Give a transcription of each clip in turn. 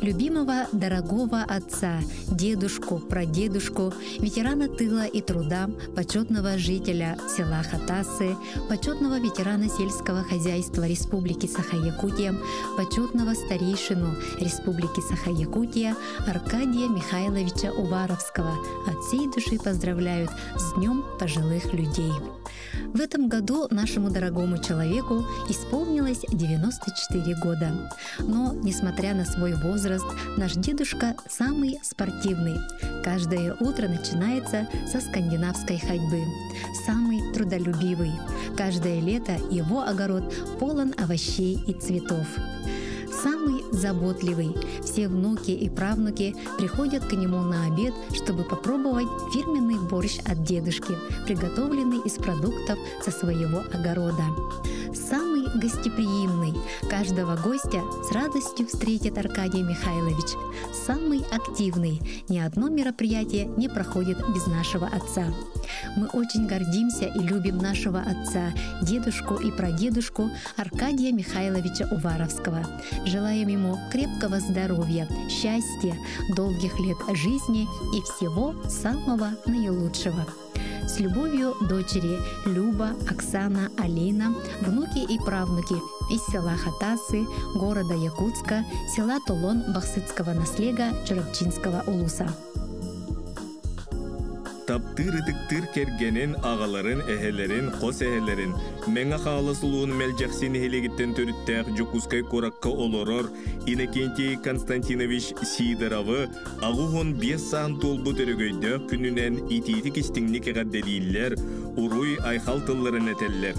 Любимого, дорогого отца, дедушку, прадедушку, ветерана тыла и труда, почетного жителя села Хатасы, почетного ветерана сельского хозяйства Республики Саха-Якутия, почетного старейшину Республики Саха-Якутия Аркадия Михайловича Уваровского от всей души поздравляют с Днем пожилых людей. В этом году нашему дорогому человеку исполнилось 94 года. Но, несмотря на свой возраст, наш дедушка самый спортивный. Каждое утро начинается со скандинавской ходьбы. Самый трудолюбивый. Каждое лето его огород полон овощей и цветов. Самый заботливый. Все внуки и правнуки приходят к нему на обед, чтобы попробовать фирменный борщ от дедушки, приготовленный из продуктов со своего огорода. Самый гостеприимный. Каждого гостя с радостью встретит Аркадий Михайлович. Самый активный. Ни одно мероприятие не проходит без нашего отца. Мы очень гордимся и любим нашего отца, дедушку и прадедушку Аркадия Михайловича Уваровского. Желаем ему крепкого здоровья, счастья, долгих лет жизни и всего самого наилучшего. С любовью дочери Люба, Оксана, Алина, внуки и правнуки из села Хатасы, города Якутска, села Толон Бахсыцкого наслега Чуракчинского улуса. Таптыр-тыктыр кергенен ағаларын, әхелерін, қос әхелерін, мәңі қағалы сұлуын мәлжақсын хелегіттен түріттәқ Жукускай коракка олорор Иннокентий Константинович Сидоровы ағуғын 5 сағын толбы түрігөйді күнінен итейті кестіңні кәғадделейлер, ұруй айқал тылларын әтеллер.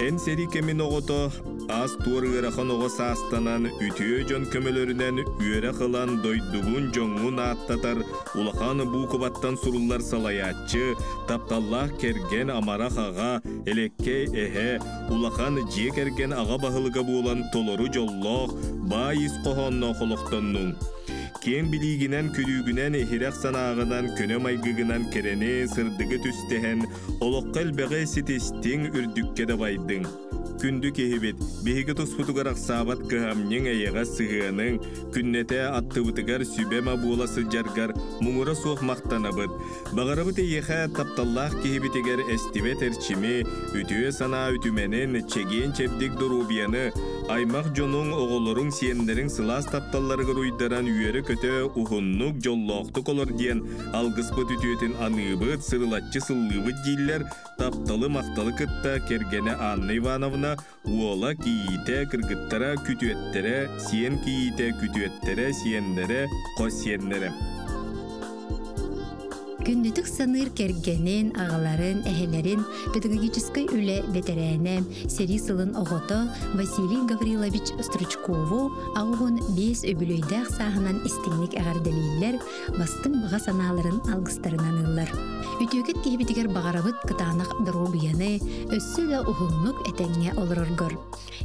Эн сери кемин оғото аз туырғырахан оғы саастанан үтіе жон көмөлөрінен үйері қылан дойдуғын жоңғын аттатар улахан бұқыбаттан сурулар салаятчы, тапталлах керген амарақ аға, элеккей эхе, улахан жие керген аға бағылыға болан толору жоллоқ, байыз қоғанна қолықтанның. Кен билигинен күрүгүнен эхирек санаагынан көне майгыгынан керене сырдыгы түстehen олоққа элбеге ситестин үрдүкке да байдың. Күндү кехибет, беһиге тоспутугарак сабат кыһамнең әйеға сығының, күннете аттыбытыгар сүбема буоласы жаргар муңура суох мақтанабыт. Бағарабыт эйеха тапталлах кехибетегер эстибет эрчими, үтүе сана үтүменен чеген чепдик дурубияны, аймақ жонуң оғолорың сиенлерің сылас тапталларыгар уйдаран үйері көтө ухуннук жоллоқтық олар диен алгыспыт үтүетін аныбыт, сырылатчы сыллыбыт дейлер, тапталы мақталы кытта кергене Анна Ивановна уола киите кыргыттара күтүеттере, сиен киите күтүеттере, сиенлере, қос сиенлере. Күндүтүк саныр кергенен, ағаларын, әхелерин, педагогической үле ветерене, серисылын оғото Василий Гаврилович Стручкову ағуғын 5 өбілөйдәқ сағынан істіңлік әғарделейлер, бастың баға саналарын алғыстарынан ыллар. Үтігіт кейбетігер бағарабыт кытанық дробияны, өссі да ұғынлық әтәңе олырыргыр.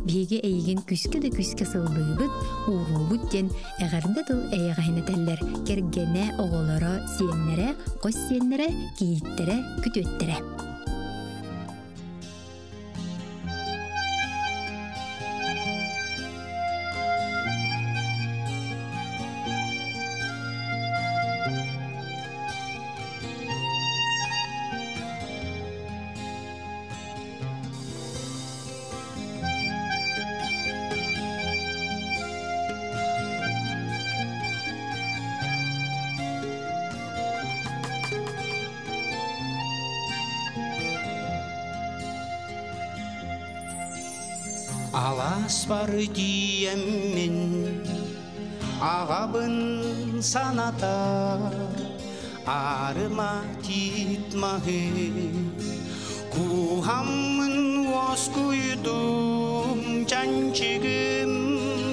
Беге әйген күске сылбыйбыт, уғрубыт ден әғарды дыл әйғайнетелер, кергене оғылары сиенлері, қос сиенлері, кейіттері, күтөттері. Алас бар диеммен ағабын санатар арыма титмахы кухамын оз күйдум жанчыгым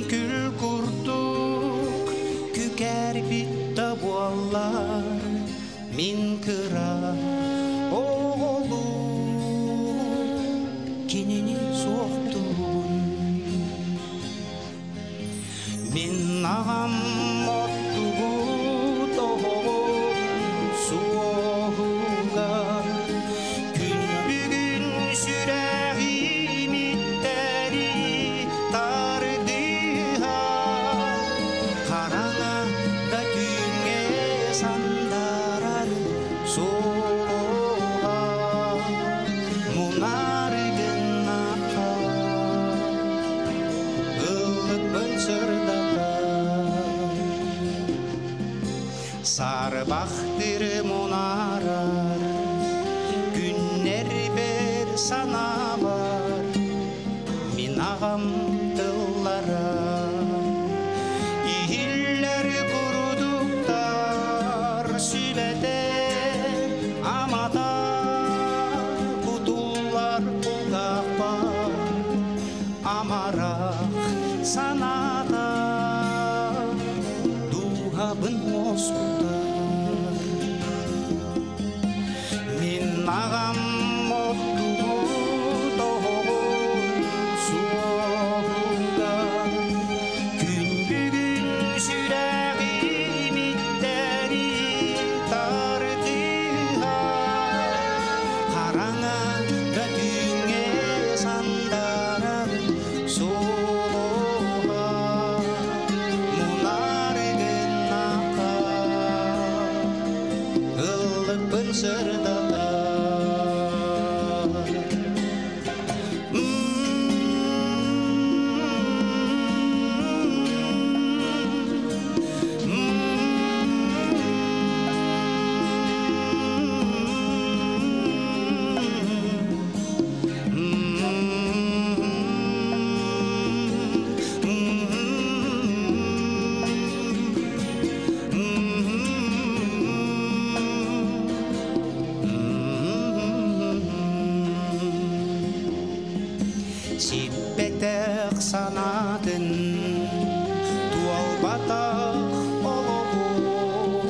күл курдук күкәр битта буаллар мин кыра оғолу кенени соқту Min ağam mottuğu doğum soğuğa Gün bir gün sürer ümitleri tardığa Sarı baktır munarar, günler bir sana var. Min ağam dıllara, ihiller kuruduklar sülede. Amada kutullar kulakpa, amarak sana da duhabın hoşkutar. Min ağam mottu doğun soğuda, gün bugün süreğim itleri tardıha. Karana da düğüne sandarar soğuha, munar gınaka ılıpın sırdalar. Sippetek sanatın tual batak oluğum,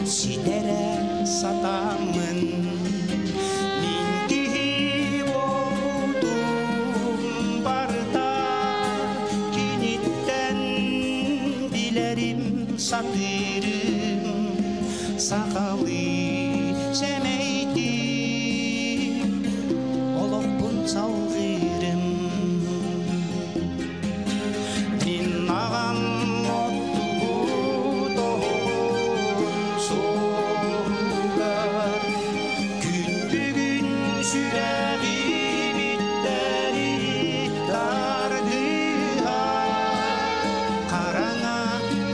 sidere satamın mintihi oldum barda. Kinitten dilerim satırım, sakalı semeydim, olukpun salgırım. Min ağam mottu doğun soğular, gün bugün süreğim itleri tardıha. Karana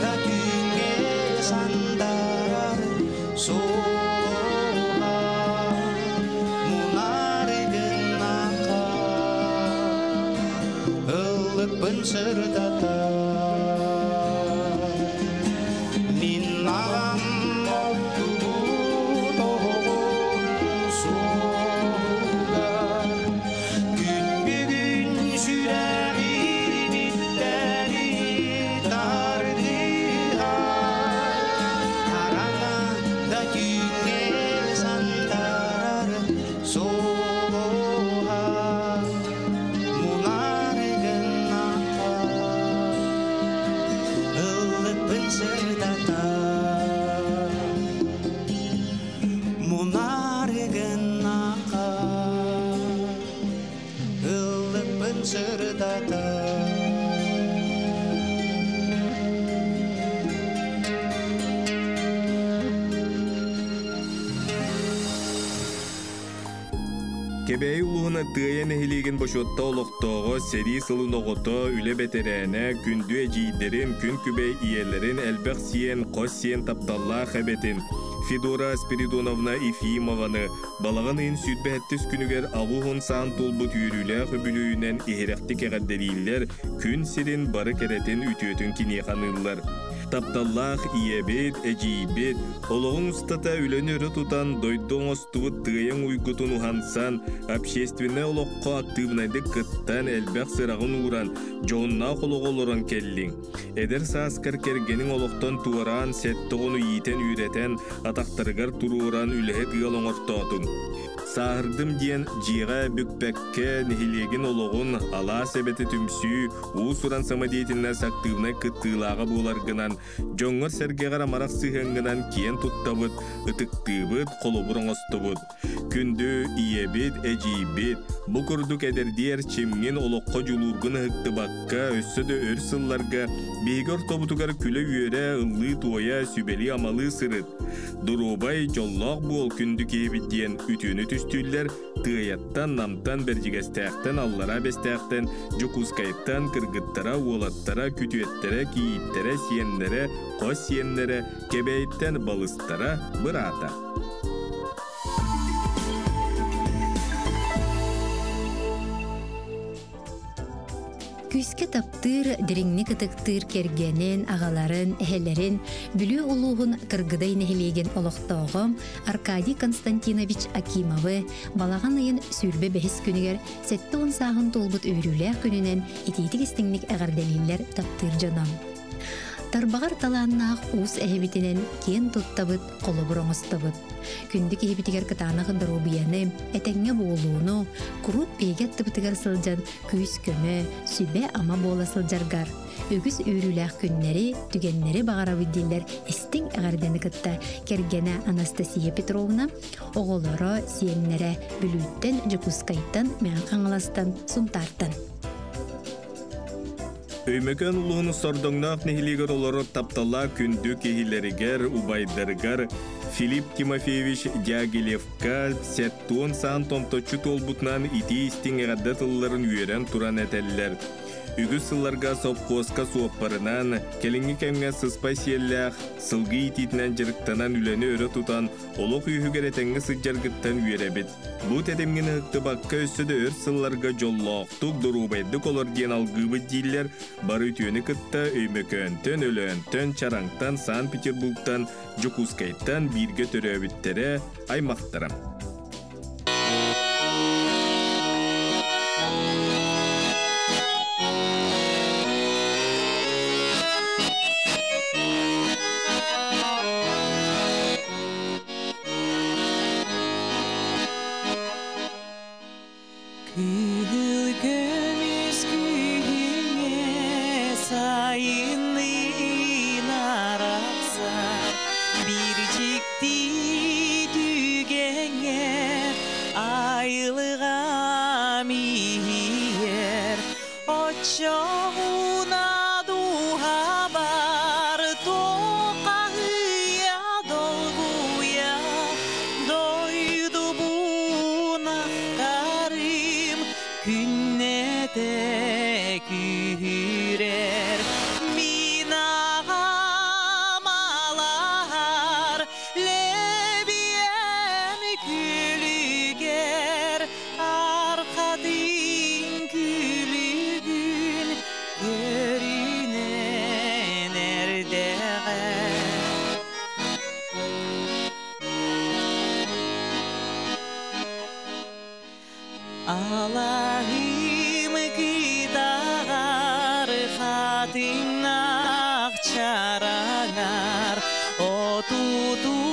da düğüne sandarar soğuha, munar gınaka ılıpın sırdatar. Min ağam mottu doğun soğular, gün bugün süreğim itleri tardıha. Karana da düğüne sandarar soğuha, munar gınaka ılıpın sırdatar. Munar gınaka ılıpın sırdatar. Кебей улуғына тыйын эхилеген бошотта олықтоғы сери сылын оғыто үле бетерәне күнді әжейдерін, күн күбей иелерін әлбәқ сиен, қос сиен тапталла қәбетін Федора Спиридоновна Ефимованы балағын ин сүтбәттіс күнігер ағуғын саан толбут үйрілі хүбілуінен ихеректі кәғаддерилер күн сирин бары кәретін үтіөтін кинеқанылар. Тапталлах иебет, эжибет, ологун устата үлөнөрү тутан дойдоң остубут тыйын уйгутун ухансан, общественный олоққа активнайды кыттан әлбәқ сырағын уран, жоғынна қолоғолоран келлин. Эдер сааскар кергенин олоқтан туаран, сеттоғыну иетен үйретен, атақтаргар туруран үліхе кыялоңортоотун. Сағырдым ден жиға бүкпәкке нехилеген олоғын ала себеті түмсі, уусуран самадиетінна сактывна кыттылаға боларгынан, жоңғыр сәргеғара марақ сыхыңгынан кен туттабыт, ытықтыбыт, қолыбырың остыбыт. Күнді иебет, әжейбет, бұл күрдік әдердер чемген олоққа жүлургын хықтыбаққа, өссөді өр сылларға, бейгір тобутугар күлі үйері, ыллы туая, сүбели амалы сырыт. Дұрубай жоллақ бол күнді кейбеттен үтіні түстүллер, тыяттан намтан бержигестээхтен аллара бестээхтен жукускайттан кыргыттара уолаттара күтүеттере кийиттере сиеннере кос сиеннере кебейттен балыстара бырата. Күске таптыр, диреңни кытыктыр кергенен, ағаларын, эхелерин, бүлі улуғын кыргыдай нехилеген олықтауғым Аркадий Константинович Акимовы балаған айын сүрбе бәхіс күнігер сәтті он сағын толбыт өрілер күнінен етейтік істіңнік әғарделилер таптыр жанам. Тарбағар таланнақ уыс әхебетінен кен тұттабыт, қолы бұрыңыстабыт. Күндік әхебетігер кытанағы дұрубияны, әтәңе болуыну, күруп егет тұбытығар сылжан күйіс көмі, сүбе ама бола сылжаргар. Өгіз өріләқ күннері, түгеннері бағарабы дейлер істің әғардені кытта кергені Анастасия Петровна, оғылары сиеннері бүліттен, жүкускайттан, мән қаңыластан, сұнтартан. Өймөкөн улуunu сордоңнаақ нехилигер олары таптала күнді кехилерігер, убайдаргар Филипп Тимофеевич Дягилевка сәттуын саан томточу толбутнан ити истин әғаддатылларын үйерен туран әтәлілер. Үгіз сылларға сопқосқа суоппарынан, келінгі кәмге сыспай сиелләқ, сылғы ититінен жырықтанан үләні өрі тұтан, олық үйігер әтәңгі сыджаргыттан үйеребет. Бұ тәдемген ұқты баққа өссіді өр сылларға жоллақтық дұрубайды колор ден алғыбы дейлер, бары түйені кытта өймекөнтен, өлөntен, чараңтан, Санкт-Петербургтан, Жукускайттан бирге төрөбіттері аймақтарам. Allah'ım gidar hatin akçaranar o tutu